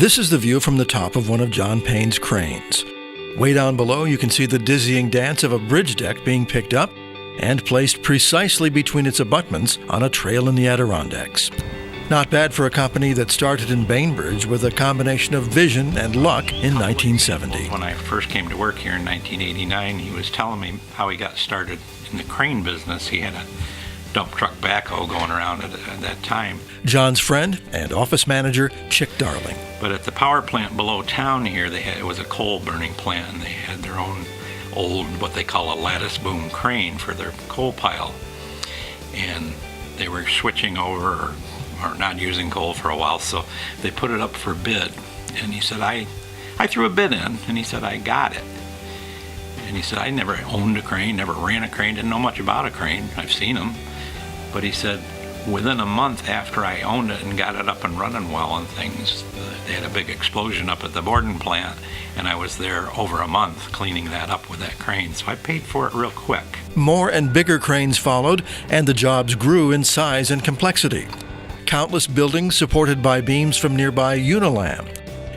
This is the view from the top of one of John Payne's cranes. Way down below, you can see the dizzying dance of a bridge deck being picked up and placed precisely between its abutments on a trail in the Adirondacks. Not bad for a company that started in Bainbridge with a combination of vision and luck in 1970. When I first came to work here in 1989, he was telling me how he got started in the crane business. He had a dump truck backhoe going around at that time. John's friend and office manager, Chick Darling. But at the power plant below town here, it was a coal burning plant, and they had their own old, what they call a lattice boom crane for their coal pile. And they were switching over or not using coal for a while, so they put it up for bid. And he said, I threw a bid in, and he said, I got it. And he said, I never owned a crane, never ran a crane, didn't know much about a crane. I've seen them. But he said, within a month after I owned it and got it up and running well and things, they had a big explosion up at the Borden plant, and I was there over a month cleaning that up with that crane. So I paid for it real quick. More and bigger cranes followed, and the jobs grew in size and complexity. Countless buildings supported by beams from nearby Unilam,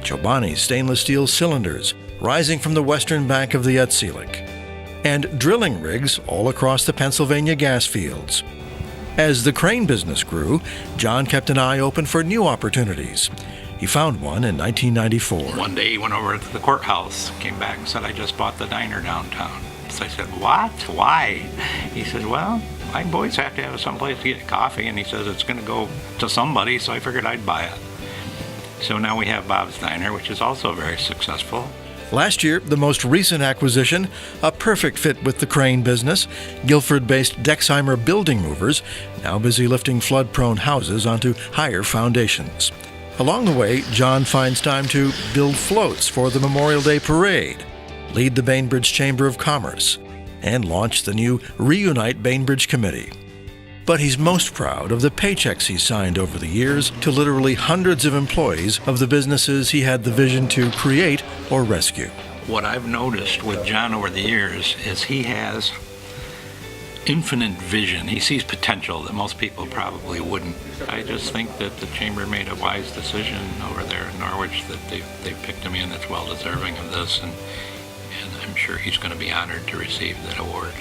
Chobani's stainless steel cylinders rising from the western bank of the Etzselig, and drilling rigs all across the Pennsylvania gas fields. As the crane business grew, John kept an eye open for new opportunities. He found one in 1994. One day he went over to the courthouse, came back and said, I just bought the diner downtown. So I said, what? Why? He said, well, my boys have to have someplace to get coffee, and he says it's going to go to somebody, so I figured I'd buy it. So now we have Bob's Diner, which is also very successful. Last year, the most recent acquisition, a perfect fit with the crane business, Guilford-based Dexheimer Building Movers, now busy lifting flood-prone houses onto higher foundations. Along the way, John finds time to build floats for the Memorial Day Parade, lead the Bainbridge Chamber of Commerce, and launch the new Reunite Bainbridge Committee. But he's most proud of the paychecks he's signed over the years to literally hundreds of employees of the businesses he had the vision to create or rescue. What I've noticed with John over the years is he has infinite vision. He sees potential that most people probably wouldn't. I just think that the Chamber made a wise decision over there in Norwich that they picked him in that's well deserving of this, and I'm sure he's going to be honored to receive that award.